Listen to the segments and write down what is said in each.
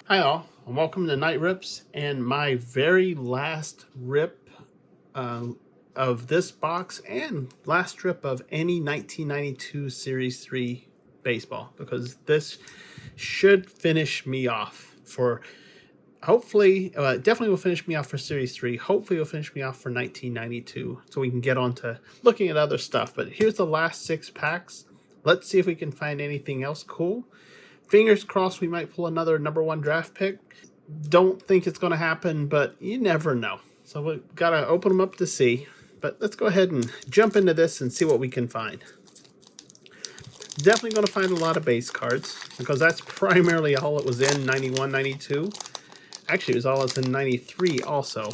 Hi all, and welcome to Night Rips and my very last rip uh, of this box and last rip of any 1992 Series 3 baseball, because this should finish me off for hopefully, definitely will finish me off for Series 3. Hopefully it'll finish me off for 1992 so we can get on to looking at other stuff. But here's the last 6 packs. Let's see if we can find anything else cool. Fingers crossed we might pull another #1 draft pick. Don't think it's going to happen, but you never know. So we've got to open them up to see. But let's go ahead and jump into this and see what we can find. Definitely going to find a lot of base cards, because that's primarily all it was in 91, 92. Actually, it was all it's in 93 also.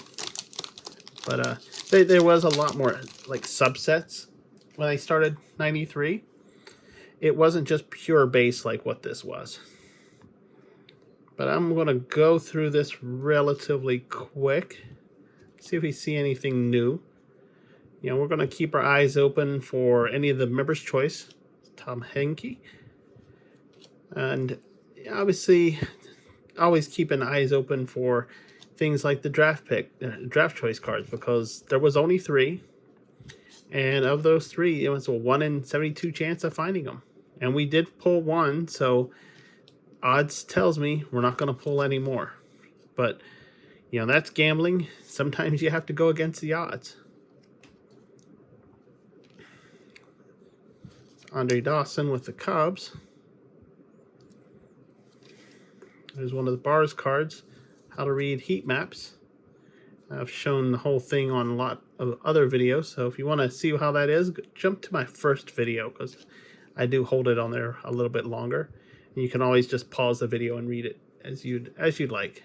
But there was a lot more like subsets when I started 93. It wasn't just pure base like what this was. But I'm going to go through this relatively quick. See if we see anything new. You know, we're going to keep our eyes open for any of the Members' Choice. Tom Henke. And obviously, always keeping eyes open for things like the draft choice cards, because there was only 3. And of those 3, it was a 1 in 72 chance of finding them. And we did pull 1, so odds tells me we're not going to pull any more. But, you know, that's gambling. Sometimes you have to go against the odds. Andre Dawson with the Cubs. There's one of the bars cards, how to read heat maps. I've shown the whole thing on a lot of other videos, so if you want to see how that is, jump to my first video, because I do hold it on there a little bit longer. And you can always just pause the video and read it as you'd like.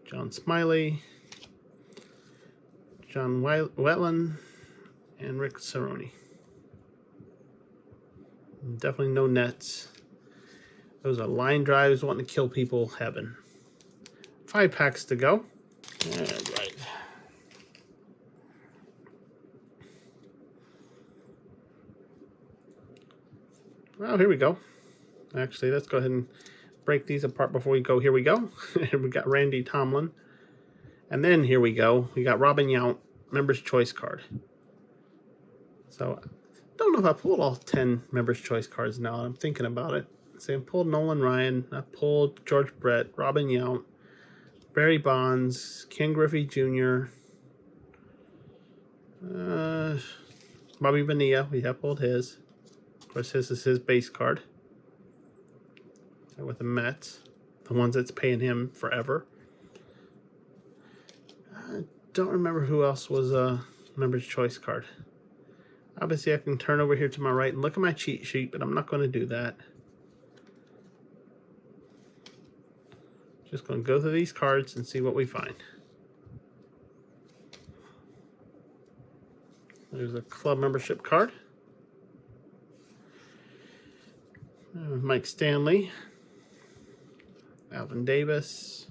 John Smiley, John Wetland, and Rick Cerrone. Definitely no nets. Those are line drives wanting to kill people heaven. 5 packs to go. All right. Well, here we go. Actually, let's go ahead and break these apart before we go. Here we go. We got Randy Tomlin. And then here we go. We got Robin Yount, Members' Choice card. So, don't know if I pulled all 10 Members' Choice cards now. I'm thinking about it. See, I pulled Nolan Ryan. I pulled George Brett, Robin Yount, Barry Bonds, Ken Griffey Jr., Bobby Bonilla. We have pulled his. Of course, this is his base card with the Mets, the ones that's paying him forever. I don't remember who else was a Members' Choice card. Obviously, I can turn over here to my right and look at my cheat sheet, but I'm not going to do that. Just going to go through these cards and see what we find. There's a club membership card. Mike Stanley. Alvin Davis.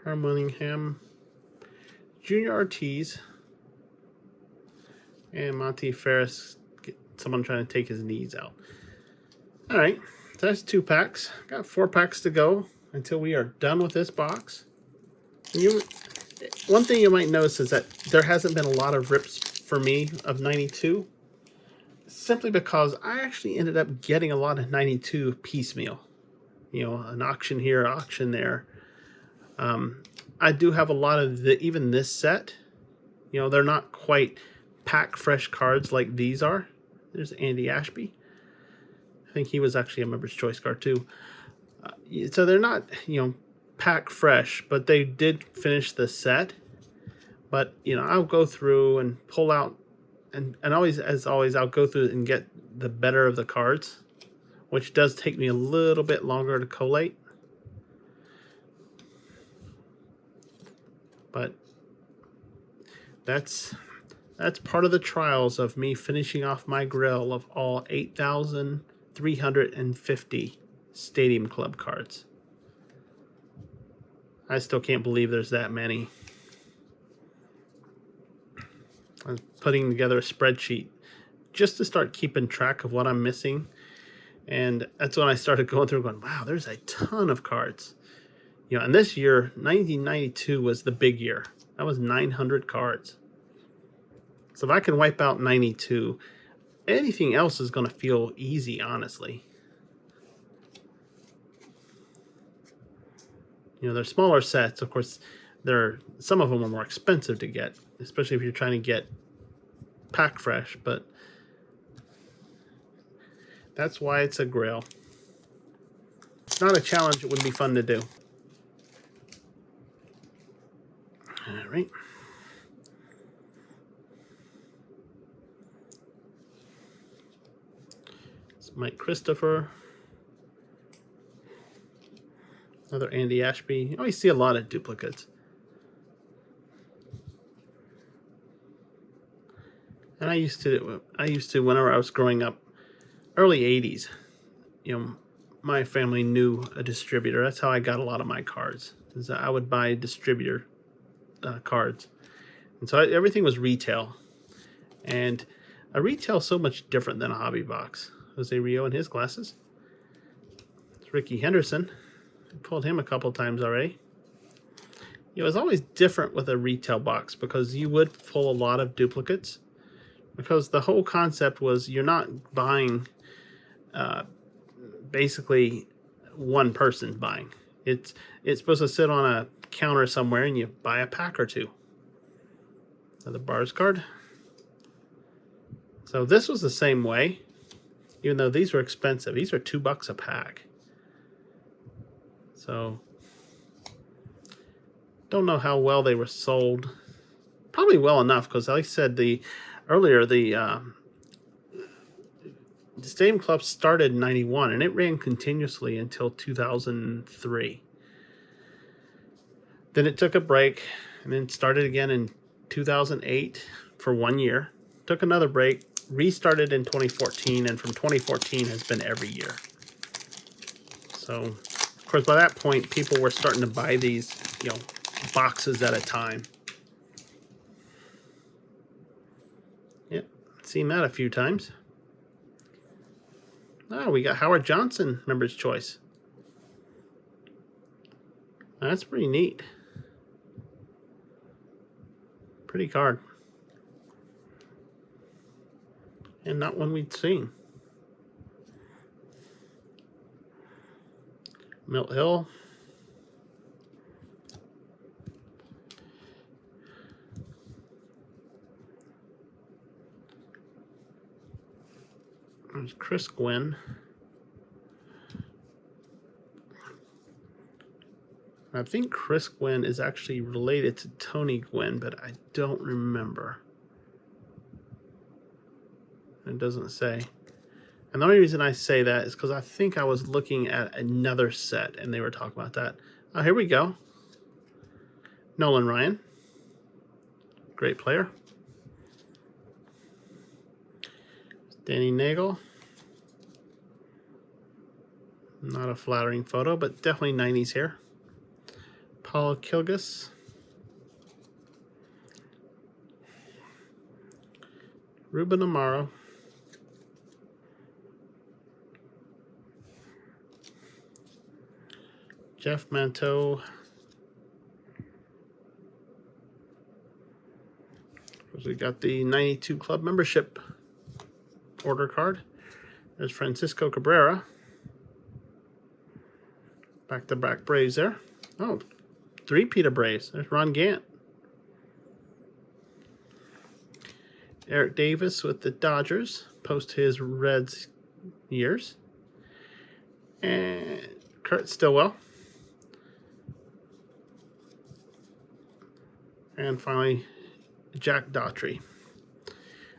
Herm Willingham. Junior Ortiz. And Monty Ferris. Someone trying to take his knees out. All right. So that's 2 packs. Got 4 packs to go until we are done with this box. One thing you might notice is that there hasn't been a lot of rips for me of 92, simply because I actually ended up getting a lot of 92 piecemeal. You know, an auction here, auction there. I do have a lot of even this set. You know, they're not quite pack fresh cards like these are. There's Andy Ashby. I think he was actually a Members' Choice card too. So they're not, you know, pack fresh, but they did finish the set. But, you know, I'll go through and pull out, and always, as always, I'll go through and get the better of the cards, which does take me a little bit longer to collate. But that's part of the trials of me finishing off my grill of all 8,350 Stadium Club cards. I still can't believe there's that many. I'm putting together a spreadsheet just to start keeping track of what I'm missing. And that's when I started going through going, wow, there's a ton of cards. You know, and this year, 1992 was the big year. That was 900 cards. So if I can wipe out 92, anything else is going to feel easy, honestly. You know, they're smaller sets. Of course, some of them are more expensive to get, especially if you're trying to get pack fresh, but that's why it's a grail. It's not a challenge. It would be fun to do. All right. It's Mike Christopher. Another Andy Ashby. You always see a lot of duplicates. And I used to whenever I was growing up, early 80s, you know, my family knew a distributor. That's how I got a lot of my cards. Is I would buy distributor cards. And so everything was retail. And a retail is so much different than a hobby box. Jose Rio and his glasses. It's Ricky Henderson. I pulled him a couple times already. It was always different with a retail box because you would pull a lot of duplicates. Because the whole concept was you're not buying basically one person buying. It's supposed to sit on a counter somewhere and you buy a pack or two. Another Bars card. So this was the same way, even though these were expensive. These are $2 a pack. So don't know how well they were sold. Probably well enough because, like I said, the Stadium Club started in 91 and it ran continuously until 2003. Then it took a break and then started again in 2008 for 1 year. Took another break, restarted in 2014, and from 2014 has been every year. So, of course, by that point, people were starting to buy these, you know, boxes at a time. Yep, seen that a few times. Oh, we got Howard Johnson, Member's Choice. That's pretty neat. Pretty card. And not one we'd seen. Milt Hill. There's Chris Gwynn. I think Chris Gwynn is actually related to Tony Gwynn, but I don't remember. It doesn't say. And the only reason I say that is because I think I was looking at another set and they were talking about that. Oh, here we go. Nolan Ryan. Great player. Danny Nagel. Not a flattering photo, but definitely 90s hair. Paul Kilgus. Ruben Amaro. Jeff Manteau. We got the 92 Club membership order card. There's Francisco Cabrera. Back-to-back Braves there. Oh, three-peat of Braves. There's Ron Gant. Eric Davis with the Dodgers, post his Reds years. And Kurt Stillwell. And finally, Jack Daughtry.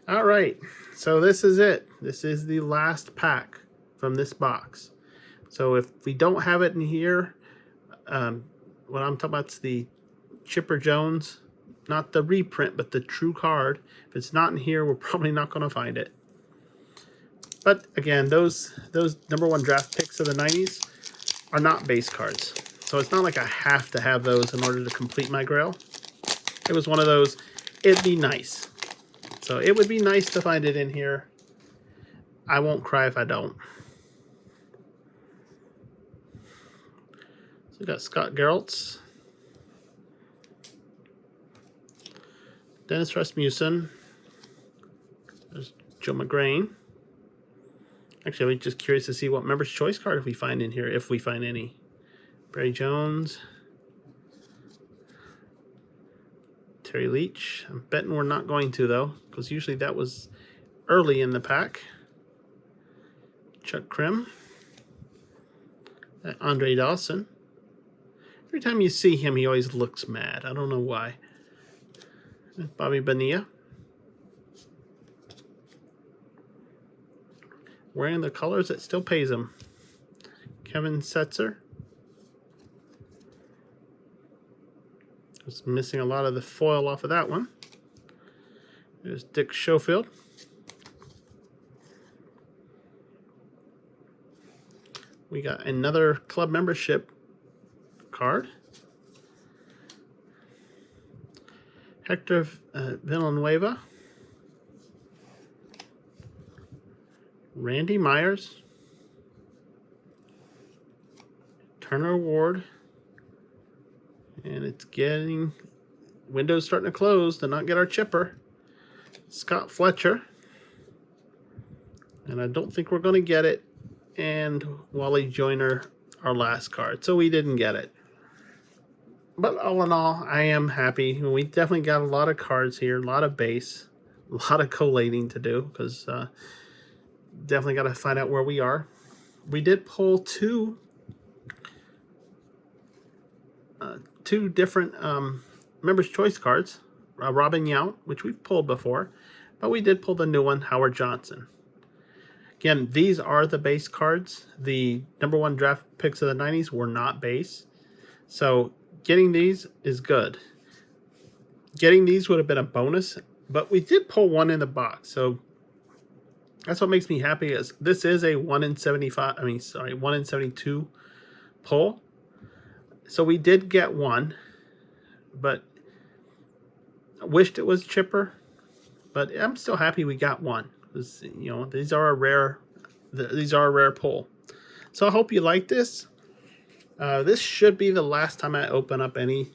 All right, so this is it. This is the last pack from this box. So if we don't have it in here, what I'm talking about is the Chipper Jones, not the reprint, but the true card. If it's not in here, we're probably not going to find it. But again, those #1 draft picks of the 90s are not base cards. So it's not like I have to have those in order to complete my grail. It was one of those, it'd be nice. So it would be nice to find it in here. I won't cry if I don't. So we got Scott Geraltz, Dennis Rasmussen, there's Joe McGrain. Actually, I'm just curious to see what Members' Choice card if we find in here, if we find any. Barry Jones, Terry Leach. I'm betting we're not going to, though, because usually that was early in the pack. Chuck Krim, Andre Dawson. Every time you see him, he always looks mad. I don't know why. Bobby Bonilla. Wearing the colors that still pays him. Kevin Setzer. Was missing a lot of the foil off of that one. There's Dick Schofield. We got another club membership card. Hector Villanueva. Randy Myers. Turner Ward. And it's getting, windows starting to close to not get our chipper. Scott Fletcher. And I don't think we're going to get it. And Wally Joyner, our last card. So we didn't get it. But all in all, I am happy. We definitely got a lot of cards here, a lot of base, a lot of collating to do, because definitely got to find out where we are. We did pull two different Members' Choice cards. Robin Yount, which we've pulled before, but we did pull the new one, Howard Johnson. Again, these are the base cards. The #1 draft picks of the 90s were not base. So getting these is good. Getting these would have been a bonus, but we did pull one in the box. So that's what makes me happy, is this is a 1 in 75, 1 in 72 pull. So we did get one, but I wished it was chipper, but I'm still happy we got one. You know, these are a rare pull. So I hope you like this. This should be the last time I open up any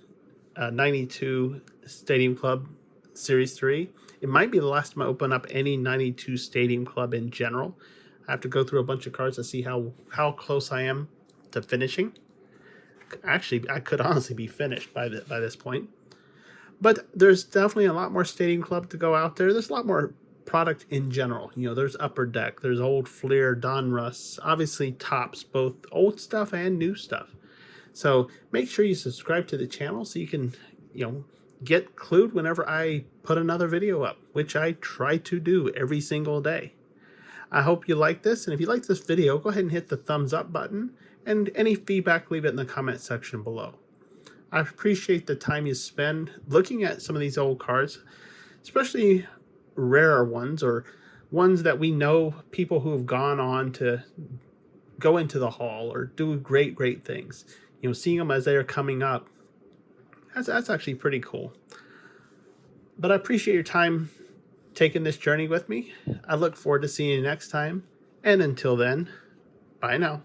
92 Stadium Club Series 3. It might be the last time I open up any 92 Stadium Club in general. I have to go through a bunch of cards to see how close I am to finishing. Actually, I could honestly be finished by this point. But there's definitely a lot more Stadium Club to go out there. There's a lot more product in general. You know, there's Upper Deck, there's Old Fleer, Donruss, obviously Topps, both old stuff and new stuff. So make sure you subscribe to the channel so you can, you know, get clued whenever I put another video up, which I try to do every single day. I hope you like this, and if you like this video, go ahead and hit the thumbs up button, and any feedback, leave it in the comment section below. I appreciate the time you spend looking at some of these old cards, especially rarer ones, or ones that we know people who have gone on to go into the hall or do great things. You know, seeing them as they are coming up, that's actually pretty cool. But I appreciate your time taking this journey with me. I look forward to seeing you next time, and until then, bye now.